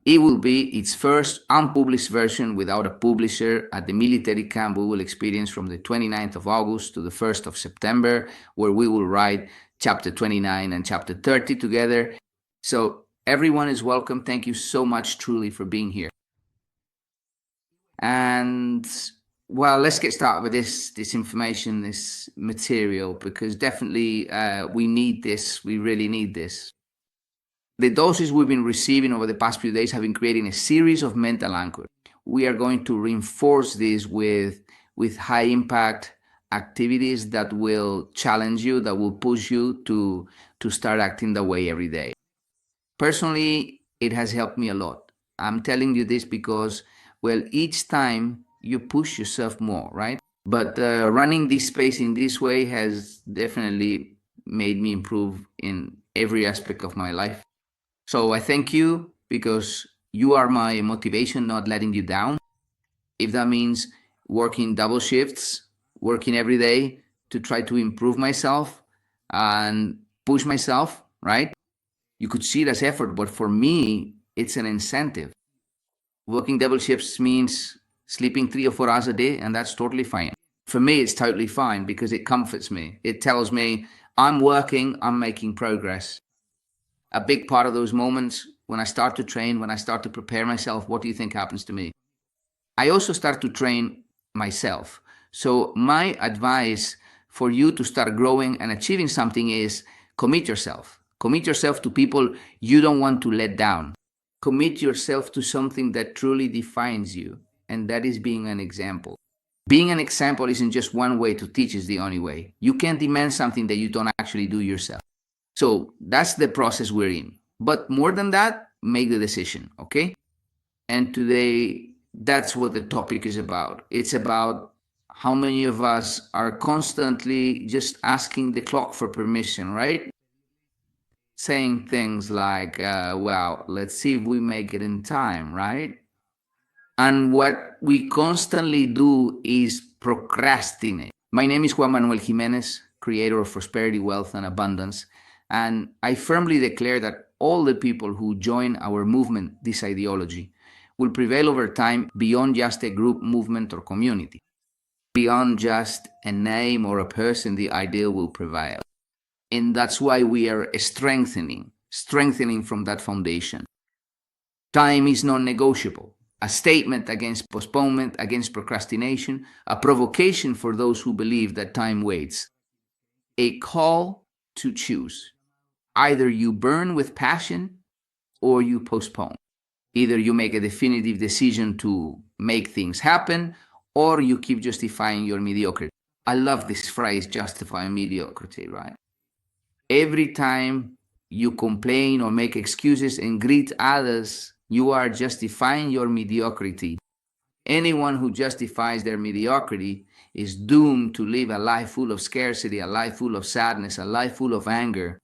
It will be its first unpublished version without a publisher at the military camp we will experience from the 29th of August to the 1st of September, where we will write chapter 29 and chapter 30 together. So everyone is welcome. Thank you so much, truly, for being here. And well, let's get started with this information, this material, because definitely we need this. We really need this. The doses we've been receiving over the past few days have been creating a series of mental anchors. We are going to reinforce this with high impact activities that will challenge you, that will push you to start acting that way every day. Personally, it has helped me a lot. I'm telling you this because, well, each time you push yourself more, right? But running this space in this way has definitely made me improve in every aspect of my life. So I thank you because you are my motivation, not letting you down. If that means working double shifts, working every day to try to improve myself and push myself, right? You could see it as effort, but for me, it's an incentive. Working double shifts means sleeping 3 or 4 hours a day, and that's totally fine. For me, it's totally fine because it comforts me. It tells me I'm working, I'm making progress. A big part of those moments when I start to train, when I start to prepare myself, what do you think happens to me? I also start to train myself. So my advice for you to start growing and achieving something is commit yourself. Commit yourself to people you don't want to let down. Commit yourself to something that truly defines you, and that is being an example. Being an example isn't just one way to teach, it's the only way. You can't demand something that you don't actually do yourself. So that's the process we're in. But more than that, make the decision, okay? And today, that's what the topic is about. It's about how many of us are constantly just asking the clock for permission, right? Saying things like, well, let's see if we make it in time, right? And what we constantly do is procrastinate. My name is Juan Manuel Jimenez, creator of Prosperity, Wealth, and Abundance. And I firmly declare that all the people who join our movement, this ideology, will prevail over time beyond just a group, movement, or community. Beyond just a name or a person, the ideal will prevail. And that's why we are strengthening from that foundation. Time is non-negotiable. A statement against postponement, against procrastination, a provocation for those who believe that time waits. A call to choose. Either you burn with passion or you postpone. Either you make a definitive decision to make things happen or you keep justifying your mediocrity. I love this phrase, justifying mediocrity, right? Every time you complain or make excuses and greet others, you are justifying your mediocrity. Anyone who justifies their mediocrity is doomed to live a life full of scarcity, a life full of sadness, a life full of anger.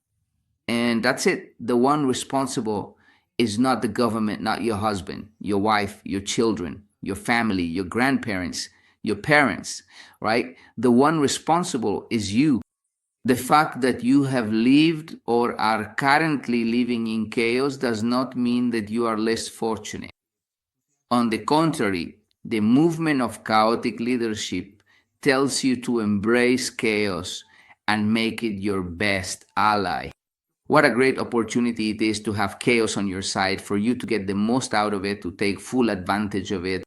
And that's it. The one responsible is not the government, not your husband, your wife, your children, your family, your grandparents, your parents, right? The one responsible is you. The fact that you have lived or are currently living in chaos does not mean that you are less fortunate. On the contrary, the movement of chaotic leadership tells you to embrace chaos and make it your best ally. What a great opportunity it is to have chaos on your side, for you to get the most out of it, to take full advantage of it.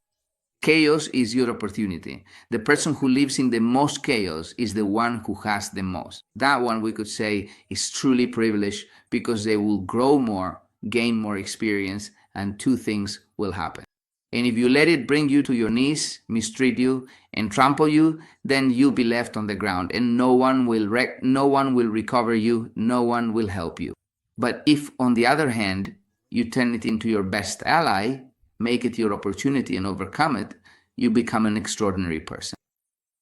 Chaos is your opportunity. The person who lives in the most chaos is the one who has the most. That one, we could say, is truly privileged because they will grow more, gain more experience, and 2 things will happen. And if you let it bring you to your knees, mistreat you, and trample you, then you'll be left on the ground, and no one will recover you, no one will help you. But if, on the other hand, you turn it into your best ally, make it your opportunity and overcome it, you become an extraordinary person.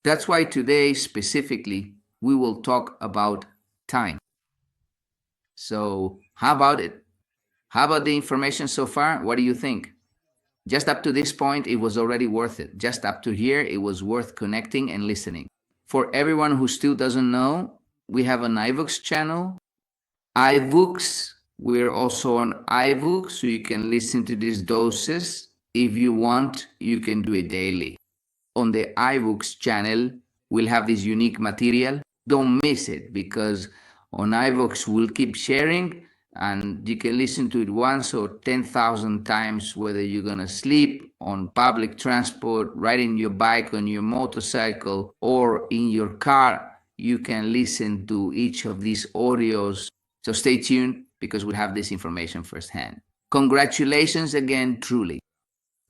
That's why today, specifically, we will talk about time. So, how about it? How about the information so far? What do you think? Just up to this point, it was already worth it. Just up to here, it was worth connecting and listening. For everyone who still doesn't know, we have an iVoox channel. iVoox We're also on iBooks, so you can listen to these doses. If you want, you can do it daily. On the iBooks channel, we'll have this unique material. Don't miss it, because on iBooks, we'll keep sharing, and you can listen to it once or 10,000 times, whether you're going to sleep, on public transport, riding your bike, on your motorcycle, or in your car. You can listen to each of these audios. So stay tuned, because we'll have this information firsthand. Congratulations again, truly.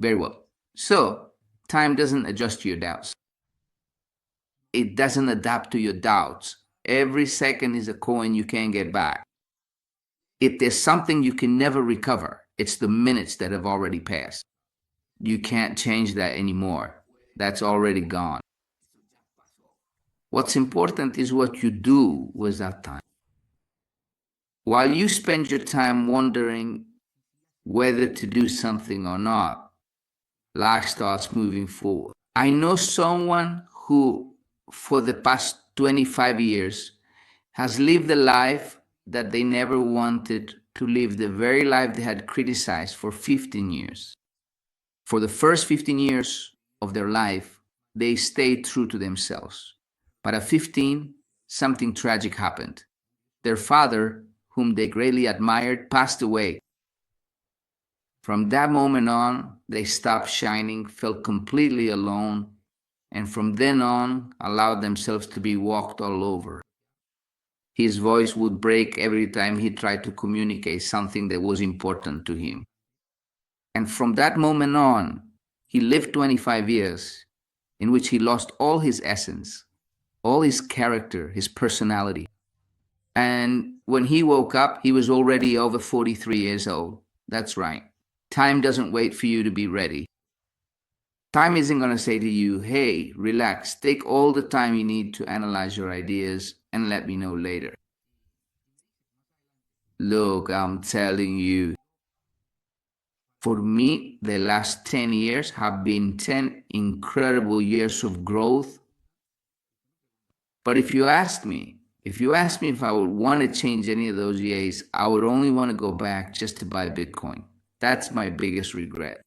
Very well. So, time doesn't adjust to your doubts. It doesn't adapt to your doubts. Every second is a coin you can't get back. If there's something you can never recover, it's the minutes that have already passed. You can't change that anymore. That's already gone. What's important is what you do with that time. While you spend your time wondering whether to do something or not, life starts moving forward. I know someone who, for the past 25 years, has lived the life that they never wanted to live, the very life they had criticized for 15 years. For the first 15 years of their life, they stayed true to themselves. But at 15, something tragic happened. Their father, whom they greatly admired, passed away. From that moment on, they stopped shining, felt completely alone, and from then on, allowed themselves to be walked all over. His voice would break every time he tried to communicate something that was important to him. And from that moment on, he lived 25 years in which he lost all his essence, all his character, his personality. And when he woke up, he was already over 43 years old. That's right. Time doesn't wait for you to be ready. Time isn't going to say to you, hey, relax, take all the time you need to analyze your ideas and let me know later. Look, I'm telling you, for me, the last 10 years have been 10 incredible years of growth. But if you ask me if I would want to change any of those years, I would only want to go back just to buy Bitcoin. That's my biggest regret.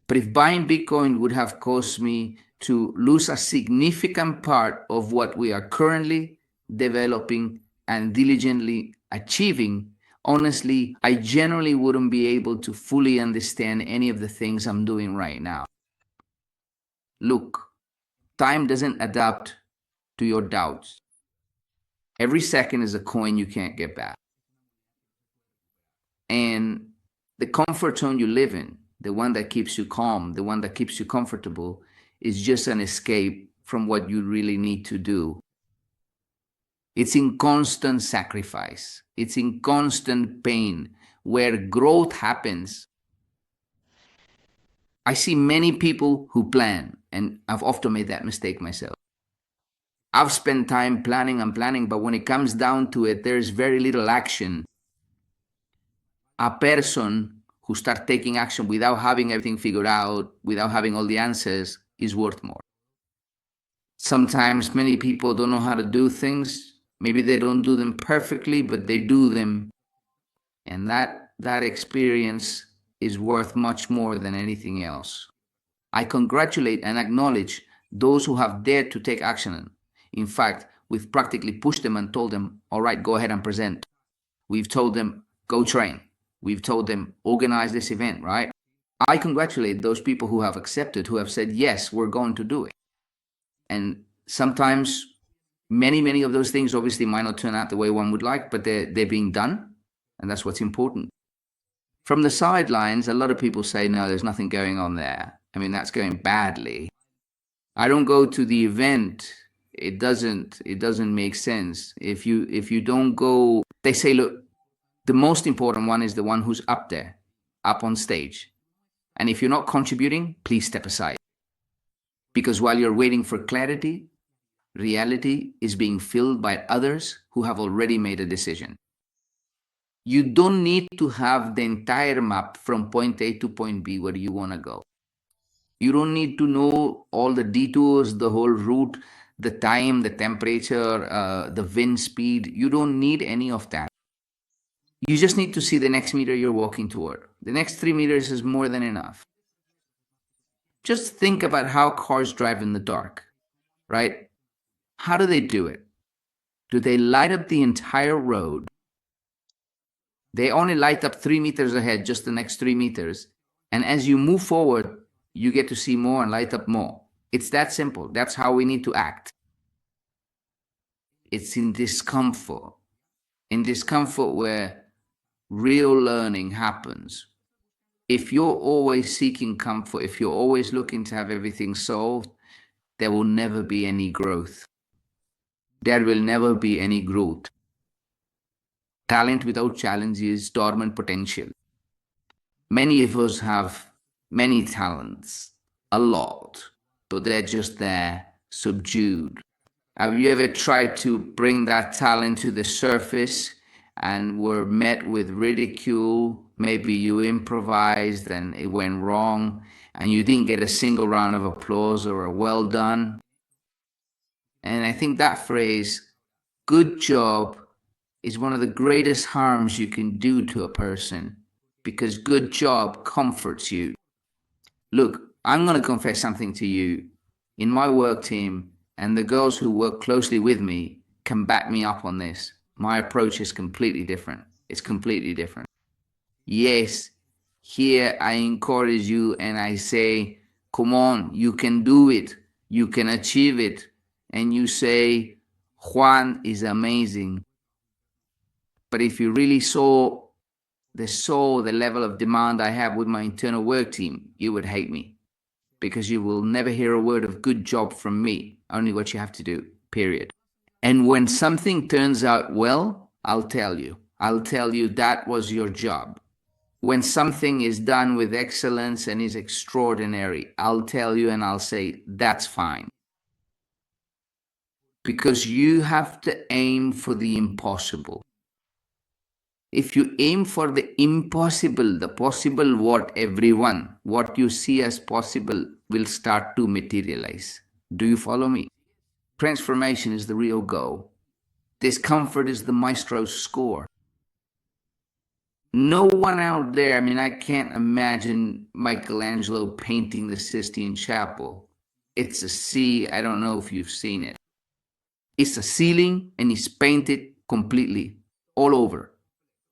But if buying Bitcoin would have caused me to lose a significant part of what we are currently developing and diligently achieving, honestly, I generally wouldn't be able to fully understand any of the things I'm doing right now. Look, time doesn't adapt to your doubts. Every second is a coin you can't get back. And the comfort zone you live in, the one that keeps you calm, the one that keeps you comfortable, is just an escape from what you really need to do. It's in constant sacrifice. It's in constant pain where growth happens. I see many people who plan, and I've often made that mistake myself. I've spent time planning and planning, but when it comes down to it, there's very little action. A person who starts taking action without having everything figured out, without having all the answers, is worth more. Sometimes many people don't know how to do things. Maybe they don't do them perfectly, but they do them. And that experience is worth much more than anything else. I congratulate and acknowledge those who have dared to take action. In fact, we've practically pushed them and told them, all right, go ahead and present. We've told them, go train. We've told them, organize this event, right? I congratulate those people who have accepted, who have said, yes, we're going to do it. And sometimes many of those things obviously might not turn out the way one would like, but they're being done, and that's what's important. From the sidelines, a lot of people say, no, there's nothing going on there. I mean, that's going badly. I don't go to the event. It doesn't make sense. If you don't go, they say, look, the most important one is the one who's up there, up on stage. And if you're not contributing, please step aside. Because while you're waiting for clarity, reality is being filled by others who have already made a decision. You don't need to have the entire map from point A to point B where you want to go. You don't need to know all the detours, the whole route, the time, the temperature, the wind speed. You don't need any of that. You just need to see the next meter you're walking toward. The next 3 meters is more than enough. Just think about how cars drive in the dark, right? How do they do it? Do they light up the entire road? They only light up 3 meters ahead, just the next 3 meters. And as you move forward, you get to see more and light up more. It's that simple. That's how we need to act. It's in discomfort where real learning happens. If you're always seeking comfort, if you're always looking to have everything solved, there will never be any growth. There will never be any growth. Talent without challenge is dormant potential. Many of us have many talents, a lot, but they're just there, subdued. Have you ever tried to bring that talent to the surface and were met with ridicule? Maybe you improvised and it went wrong and you didn't get a single round of applause or a well done. And I think that phrase, good job, is one of the greatest harms you can do to a person, because good job comforts you. Look, I'm going to confess something to you. In my work team, and the girls who work closely with me can back me up on this, my approach is completely different. It's completely different. Yes, here I encourage you and I say, come on, you can do it. You can achieve it. And you say, Juan is amazing. But if you really saw the level of demand I have with my internal work team, you would hate me, because you will never hear a word of good job from me, only what you have to do, period. And when something turns out well, I'll tell you that was your job. When something is done with excellence and is extraordinary, I'll tell you and I'll say, that's fine. Because you have to aim for the impossible. If you aim for the impossible, the possible what you see as possible will start to materialize. Do you follow me? Transformation is the real goal. Discomfort is the maestro's score. No one out there, I can't imagine Michelangelo painting the Sistine Chapel. It's a sea, I don't know if you've seen it. It's a ceiling and it's painted completely, all over.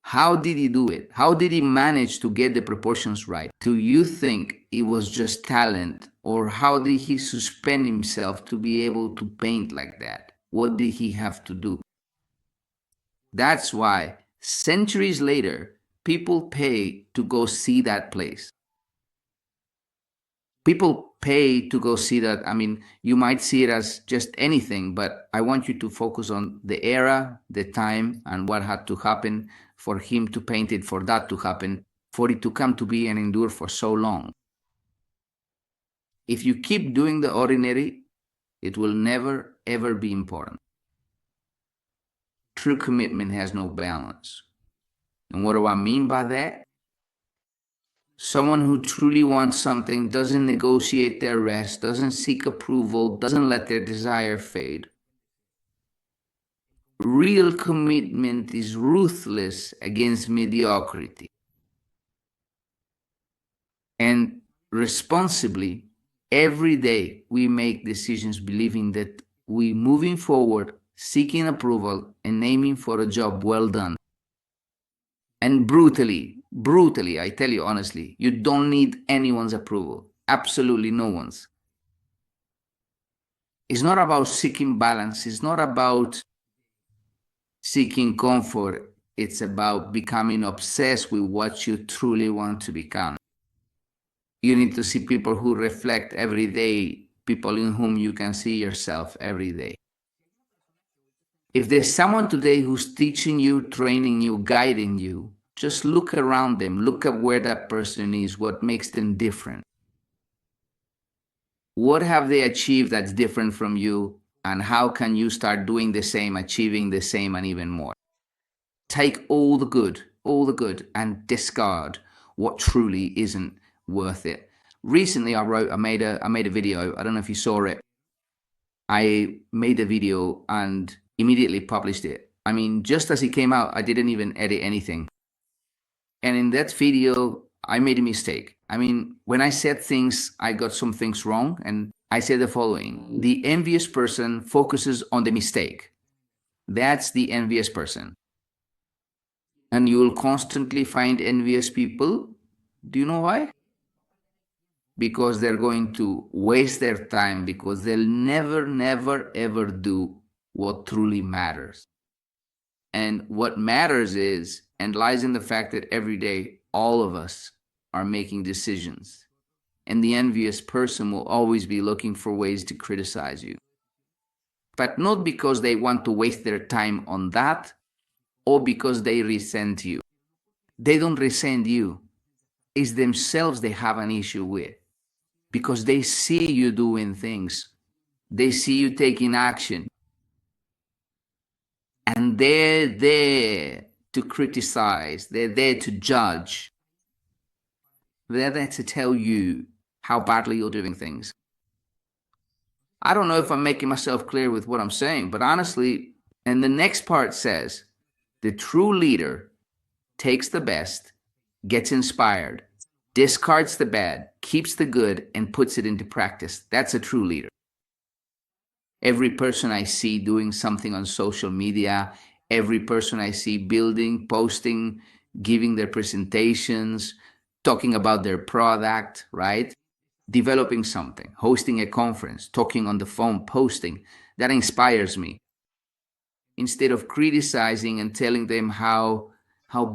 How did he do it? How did he manage to get the proportions right? Do you think it was just talent, or how did he suspend himself to be able to paint like that? What did he have to do? That's why centuries later, people pay to go see that place. People pay to go see that. You might see it as just anything, but I want you to focus on the era, the time, and what had to happen for him to paint it, for that to happen, for it to come to be and endure for so long. If you keep doing the ordinary, it will never, ever be important. True commitment has no balance. And what do I mean by that? Someone who truly wants something doesn't negotiate their rest, doesn't seek approval, doesn't let their desire fade. Real commitment is ruthless against mediocrity. And responsibly, every day we make decisions believing that we're moving forward, seeking approval, and aiming for a job well done. And brutally, I tell you honestly, you don't need anyone's approval. Absolutely no one's. It's not about seeking balance. It's not about seeking comfort. It's about becoming obsessed with what you truly want to become. You need to see people who reflect every day, people in whom you can see yourself every day. If there's someone today who's teaching you, training you, guiding you, just look around them. Look at where that person is, what makes them different. What have they achieved that's different from you? And how can you start doing the same, achieving the same and even more? Take all the good, and discard what truly isn't worth it. Recently, I made a video. I don't know if you saw it. I made a video and immediately published it. Just as it came out, I didn't even edit anything. And in that video, I made a mistake. I mean, when I said things, I got some things wrong. And I said the following: the envious person focuses on the mistake. That's the envious person. And you will constantly find envious people. Do you know why? Because they're going to waste their time, because they'll never, never, ever do what truly matters. And what matters is, and lies in the fact that every day, all of us are making decisions. And the envious person will always be looking for ways to criticize you. But not because they want to waste their time on that, or because they resent you. They don't resent you. It's themselves they have an issue with. Because they see you doing things. They see you taking action. And they're there to criticize. They're there to judge. They're there to tell you how badly you're doing things. I don't know if I'm making myself clear with what I'm saying, but honestly, and the next part says, the true leader takes the best, gets inspired, discards the bad, keeps the good, and puts it into practice. That's a true leader. Every person I see doing something on social media, every person I see building, posting, giving their presentations, talking about their product, right? Developing something, hosting a conference, talking on the phone, posting, that inspires me. Instead of criticizing and telling them how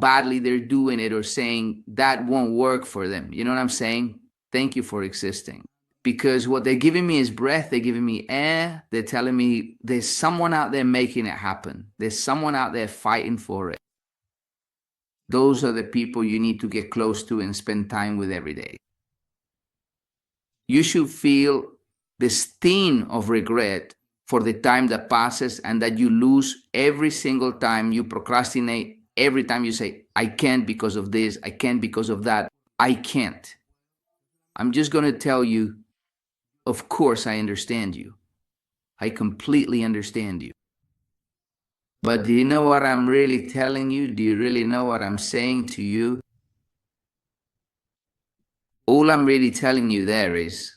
badly they're doing it, or saying that won't work for them. You know what I'm saying? Thank you for existing. Because what they're giving me is breath, they're giving me air, they're telling me there's someone out there making it happen. There's someone out there fighting for it. Those are the people you need to get close to and spend time with every day. You should feel the sting of regret for the time that passes and that you lose every single time you procrastinate, every time you say, I can't because of this, I can't because of that, I can't. I'm just going to tell you, of course I understand you. I completely understand you. But do you know what I'm really telling you? Do you really know what I'm saying to you? All I'm really telling you there is,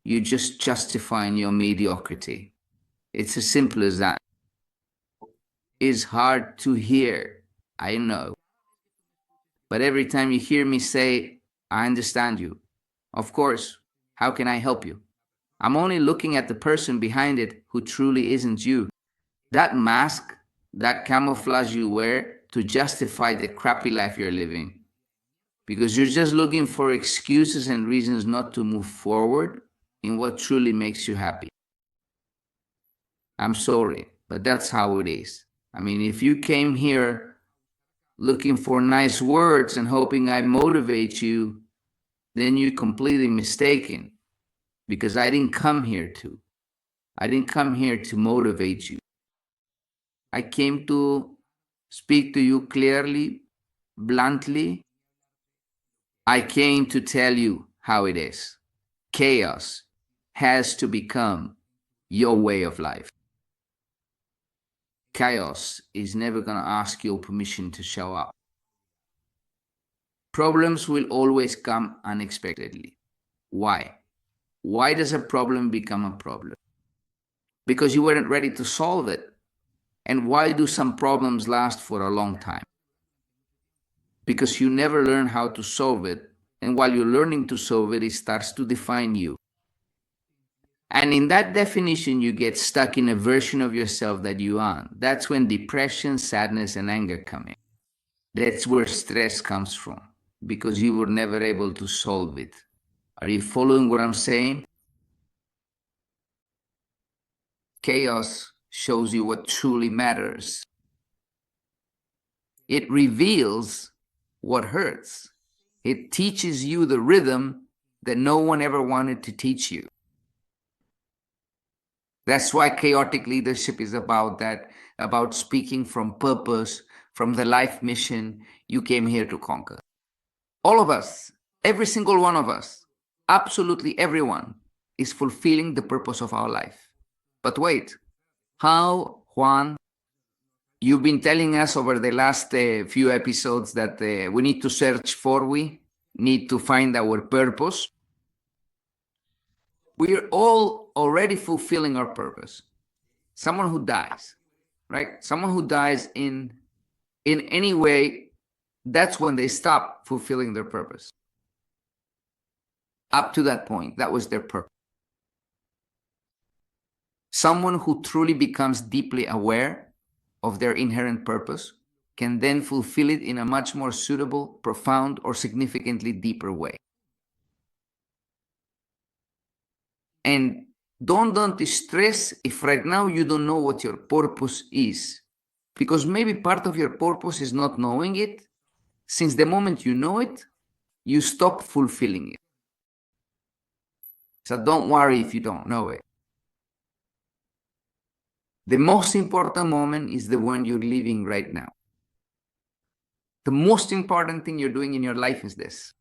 you're just justifying your mediocrity. It's as simple as that. It's hard to hear, I know. But every time you hear me say, I understand you, of course, how can I help you? I'm only looking at the person behind it who truly isn't you. That mask, that camouflage you wear to justify the crappy life you're living. Because you're just looking for excuses and reasons not to move forward in what truly makes you happy. I'm sorry, but that's how it is. I mean, if you came here looking for nice words and hoping I motivate you, then you're completely mistaken. Because I didn't come here to. I didn't come here to motivate you. I came to speak to you clearly, bluntly. I came to tell you how it is. Chaos has to become your way of life. Chaos is never going to ask your permission to show up. Problems will always come unexpectedly. Why? Why does a problem become a problem? Because you weren't ready to solve it. And why do some problems last for a long time? Because you never learn how to solve it. And while you're learning to solve it, it starts to define you. And in that definition, you get stuck in a version of yourself that you aren't. That's when depression, sadness, and anger come in. That's where stress comes from, because you were never able to solve it. Are you following what I'm saying? Chaos shows you what truly matters. It reveals what hurts. It teaches you the rhythm that no one ever wanted to teach you. That's why chaotic leadership is about that, about speaking from purpose, from the life mission you came here to conquer. All of us, every single one of us, absolutely everyone, is fulfilling the purpose of our life. But wait, how, Juan? You've been telling us over the last few episodes that we need to search for, we need to find our purpose. We're all already fulfilling our purpose. Someone who dies, right? Someone who dies in any way, that's when they stop fulfilling their purpose. Up to that point, that was their purpose. Someone who truly becomes deeply aware of their inherent purpose can then fulfill it in a much more suitable, profound, or significantly deeper way. And don't stress if right now you don't know what your purpose is, because maybe part of your purpose is not knowing it. Since the moment you know it, you stop fulfilling it. So don't worry if you don't know it. The most important moment is the one you're living right now. The most important thing you're doing in your life is this.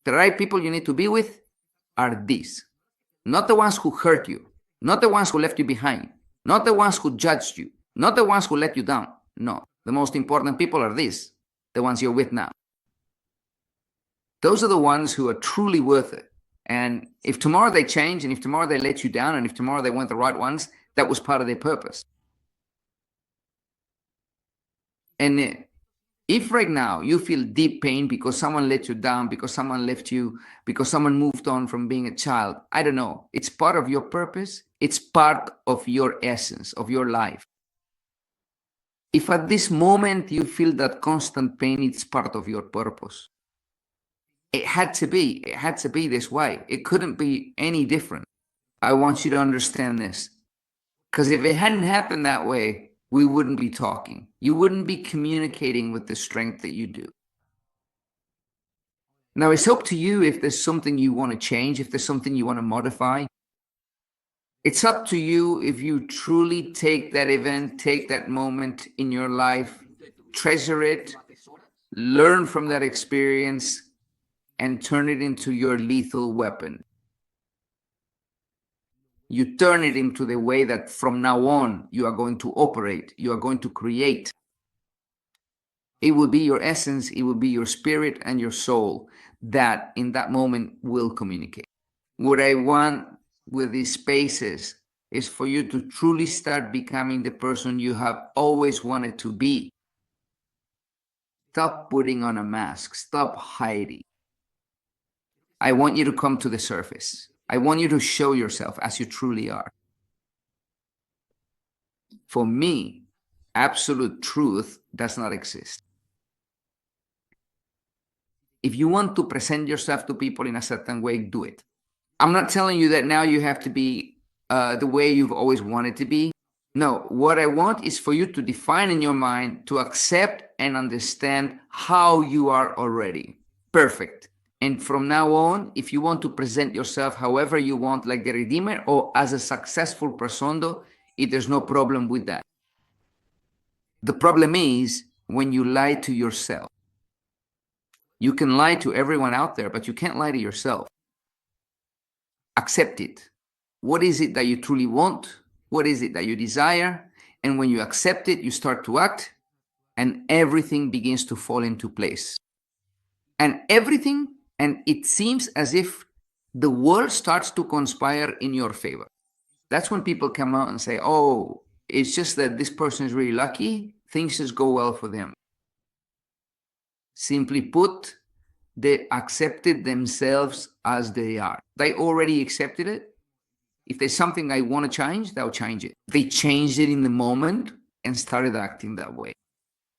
The right people you need to be with are these. Not the ones who hurt you, not the ones who left you behind, not the ones who judged you, not the ones who let you down. No, the most important people are these, the ones you're with now. Those are the ones who are truly worth it. And if tomorrow they change, and if tomorrow they let you down, and if tomorrow they weren't the right ones, that was part of their purpose. And if right now you feel deep pain because someone let you down, because someone left you, because someone moved on from being a child, I don't know. It's part of your purpose. It's part of your essence, of your life. If at this moment you feel that constant pain, it's part of your purpose. It had to be this way. It couldn't be any different. I want you to understand this. Because if it hadn't happened that way, we wouldn't be talking. You wouldn't be communicating with the strength that you do. Now, it's up to you if there's something you want to change, if there's something you want to modify. It's up to you if you truly take that event, take that moment in your life, treasure it, learn from that experience, and turn it into your lethal weapon. You turn it into the way that from now on you are going to operate, you are going to create. It will be your essence, it will be your spirit and your soul that in that moment will communicate. What I want with these spaces is for you to truly start becoming the person you have always wanted to be. Stop putting on a mask, stop hiding. I want you to come to the surface. I want you to show yourself as you truly are. For me, absolute truth does not exist. If you want to present yourself to people in a certain way, do it. I'm not telling you that now you have to be the way you've always wanted to be. No, what I want is for you to define in your mind, to accept and understand how you are already. Perfect. And from now on, if you want to present yourself however you want, like the Redeemer or as a successful persona, there's no problem with that. The problem is when you lie to yourself. You can lie to everyone out there, but you can't lie to yourself. Accept it. What is it that you truly want? What is it that you desire? And when you accept it, you start to act, and everything begins to fall into place. And it seems as if the world starts to conspire in your favor. That's when people come out and say, oh, it's just that this person is really lucky. Things just go well for them. Simply put, they accepted themselves as they are. They already accepted it. If there's something I want to change, they'll change it. They changed it in the moment and started acting that way.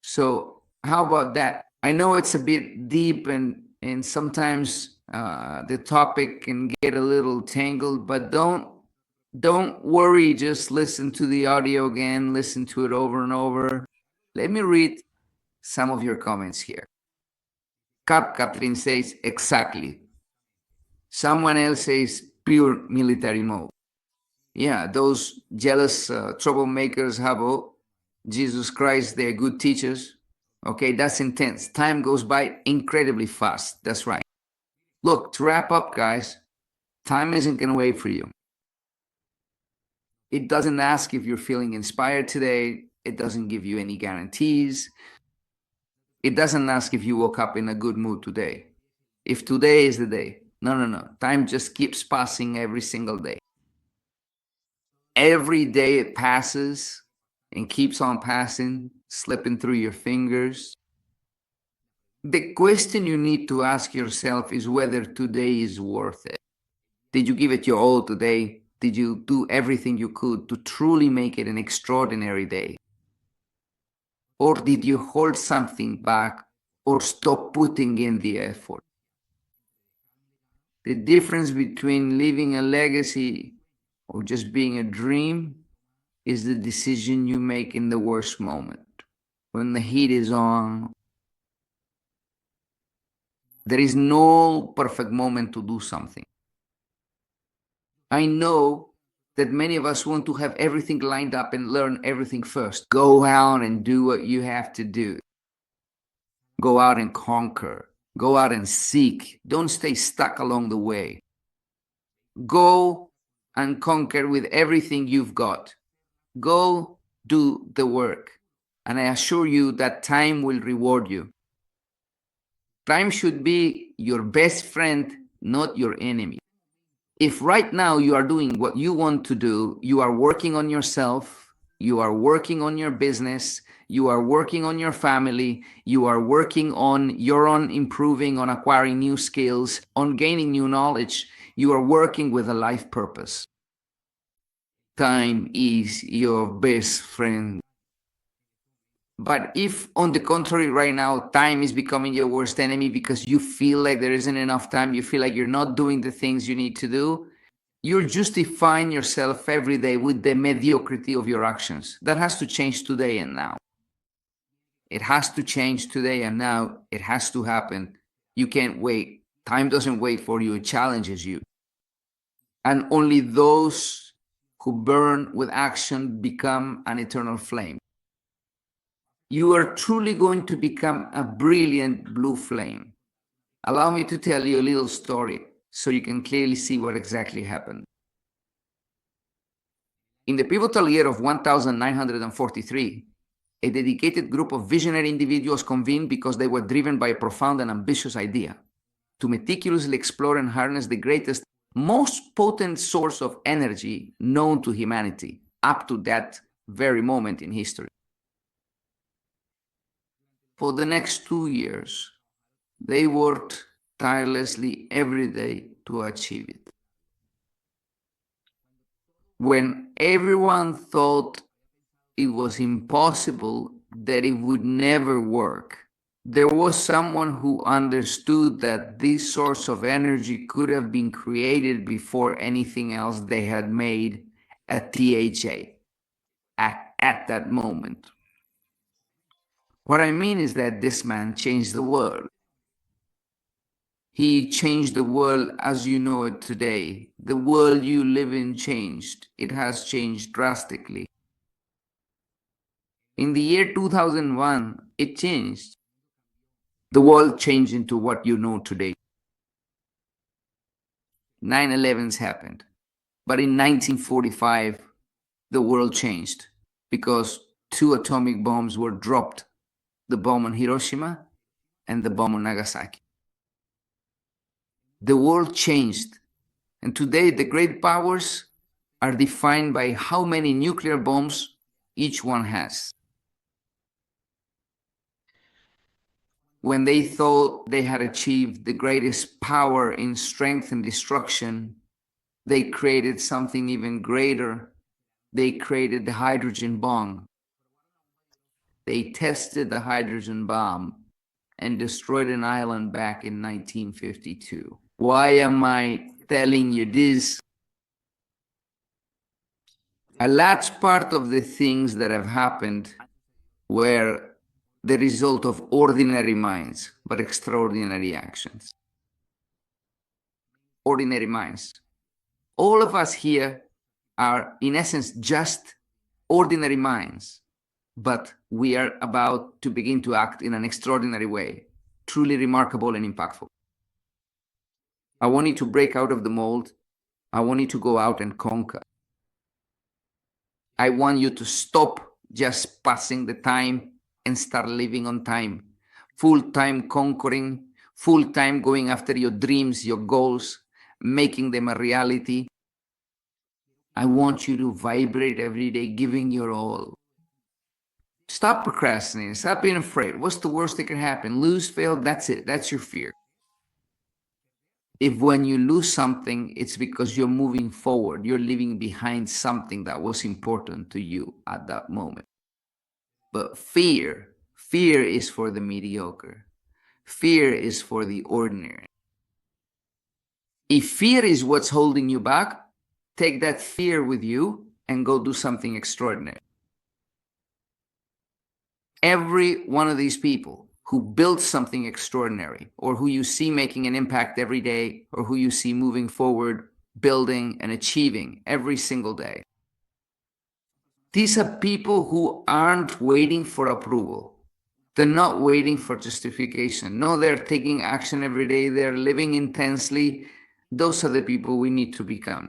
So how about that? I know it's a bit deep and sometimes the topic can get a little tangled, but don't worry. Just listen to the audio again, listen to it over and over. Let me read some of your comments here. Catherine says, exactly. Someone else says, pure military mode. Yeah, those jealous troublemakers have, oh, Jesus Christ, they're good teachers. Okay, that's intense. Time goes by incredibly fast. That's right. Look, to wrap up, guys, time isn't going to wait for you. It doesn't ask if you're feeling inspired today. It doesn't give you any guarantees. It doesn't ask if you woke up in a good mood today. If today is the day. No. Time just keeps passing every single day. Every day it passes and keeps on passing, slipping through your fingers. The question you need to ask yourself is whether today is worth it. Did you give it your all today? Did you do everything you could to truly make it an extraordinary day? Or did you hold something back or stop putting in the effort? The difference between living a legacy or just being a dream is the decision you make in the worst moment. When the heat is on, there is no perfect moment to do something. I know that many of us want to have everything lined up and learn everything first. Go out and do what you have to do. Go out and conquer. Go out and seek. Don't stay stuck along the way. Go and conquer with everything you've got. Go do the work. And I assure you that time will reward you. Time should be your best friend, not your enemy. If right now you are doing what you want to do, you are working on yourself, you are working on your business, you are working on your family, you are working on your own improving, on acquiring new skills, on gaining new knowledge, you are working with a life purpose. Time is your best friend. But if, on the contrary, right now, time is becoming your worst enemy because you feel like there isn't enough time, you feel like you're not doing the things you need to do, you're justifying yourself every day with the mediocrity of your actions. That has to change today and now. It has to change today and now. It has to happen. You can't wait. Time doesn't wait for you. It challenges you. And only those who burn with action become an eternal flame. You are truly going to become a brilliant blue flame. Allow me to tell you a little story so you can clearly see what exactly happened. In the pivotal year of 1943, a dedicated group of visionary individuals convened because they were driven by a profound and ambitious idea to meticulously explore and harness the greatest, most potent source of energy known to humanity up to that very moment in history. For the next 2 years, they worked tirelessly every day to achieve it. When everyone thought it was impossible, that it would never work, there was someone who understood that this source of energy could have been created before anything else they had made at THA at that moment. What I mean is that this man changed the world. He changed the world as you know it today. The world you live in changed. It has changed drastically. In the year 2001, it changed. The world changed into what you know today. 9/11s happened. But in 1945, the world changed because 2 atomic bombs were dropped, the bomb on Hiroshima and the bomb on Nagasaki. The world changed. And today, the great powers are defined by how many nuclear bombs each one has. When they thought they had achieved the greatest power in strength and destruction, they created something even greater. They created the hydrogen bomb. They tested the hydrogen bomb and destroyed an island back in 1952. Why am I telling you this? A large part of the things that have happened were the result of ordinary minds, but extraordinary actions. Ordinary minds. All of us here are, in essence, just ordinary minds, but we are about to begin to act in an extraordinary way, truly remarkable and impactful. I want you to break out of the mold. I want you to go out and conquer. I want you to stop just passing the time and start living on time. Full-time conquering, full-time going after your dreams, your goals, making them a reality. I want you to vibrate every day, giving your all. Stop procrastinating. Stop being afraid. What's the worst that can happen? Lose, fail, that's it. That's your fear. If when you lose something, it's because you're moving forward, you're leaving behind something that was important to you at that moment. But fear is for the mediocre. Fear is for the ordinary. If fear is what's holding you back, take that fear with you and go do something extraordinary. Every one of these people who built something extraordinary, or who you see making an impact every day, or who you see moving forward, building and achieving every single day, these are people who aren't waiting for approval. They're not waiting for justification. No, they're taking action every day. They're living intensely. Those are the people we need to become.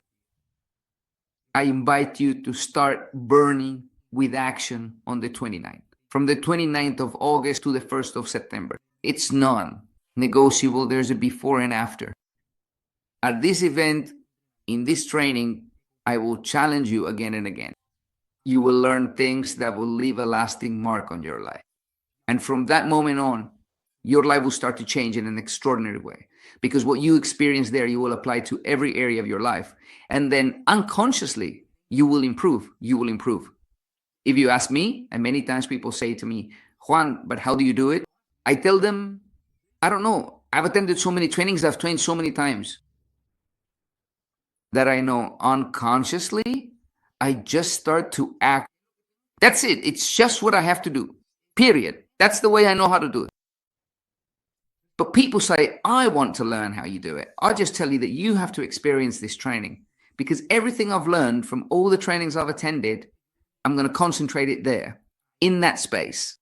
I invite you to start burning with action on the 29th. From the 29th of August to the 1st of September. It's non-negotiable. There's a before and after. At this event, in this training, I will challenge you again and again. You will learn things that will leave a lasting mark on your life. And from that moment on, your life will start to change in an extraordinary way. Because what you experience there, you will apply to every area of your life. And then unconsciously, you will improve. You will improve. If you ask me, and many times people say to me, Juan, but how do you do it? I tell them, I don't know. I've attended so many trainings. I've trained so many times that I know unconsciously, I just start to act. That's it. It's just what I have to do. Period. That's the way I know how to do it. But people say, I want to learn how you do it. I just tell you that you have to experience this training, because everything I've learned from all the trainings I've attended, I'm going to concentrate it there, in that space.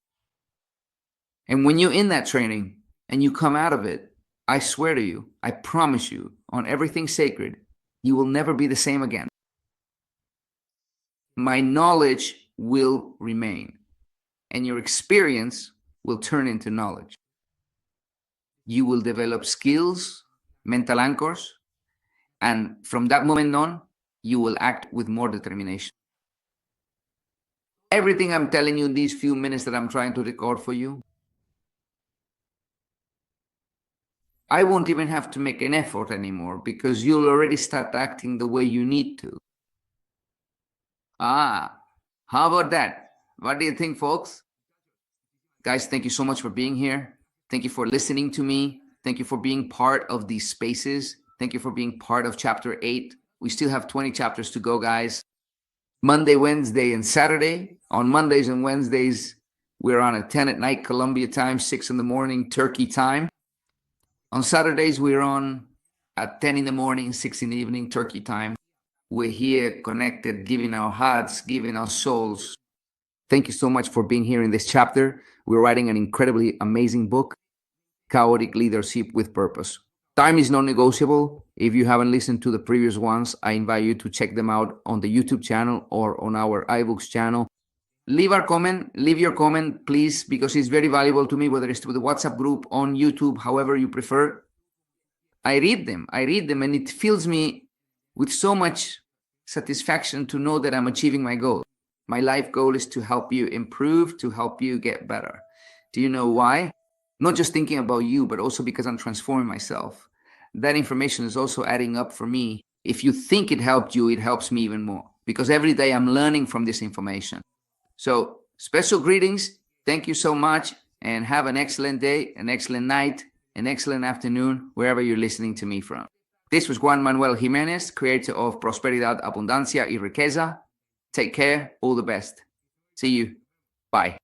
And when you're in that training and you come out of it, I swear to you, I promise you, on everything sacred, you will never be the same again. My knowledge will remain, and your experience will turn into knowledge. You will develop skills, mental anchors, and from that moment on, you will act with more determination. Everything I'm telling you in these few minutes that I'm trying to record for you, I won't even have to make an effort anymore, because you'll already start acting the way you need to. How about that? What do you think, folks? Guys, thank you so much for being here. Thank you for listening to me. Thank you for being part of these spaces. Thank you for being part of chapter 8. We still have 20 chapters to go, guys. Monday, Wednesday, and Saturday. On Mondays and Wednesdays, we're on at 10 at night, Colombia time, 6 in the morning, Turkey time. On Saturdays, we're on at 10 in the morning, 6 in the evening, Turkey time. We're here connected, giving our hearts, giving our souls. Thank you so much for being here in this chapter. We're writing an incredibly amazing book, Chaotic Leadership with Purpose. Time is non-negotiable. If you haven't listened to the previous ones, I invite you to check them out on the YouTube channel or on our iBooks channel. Leave your comment, please, because it's very valuable to me, whether it's to the WhatsApp group, on YouTube, however you prefer. I read them, and it fills me with so much satisfaction to know that I'm achieving my goal. My life goal is to help you improve, to help you get better. Do you know why? Not just thinking about you, but also because I'm transforming myself. That information is also adding up for me. If you think it helped you, it helps me even more, because every day I'm learning from this information. So special greetings. Thank you so much, and have an excellent day, an excellent night, an excellent afternoon, wherever you're listening to me from. This was Juan Manuel Jimenez, creator of Prosperidad, Abundancia y Riqueza. Take care. All the best. See you. Bye.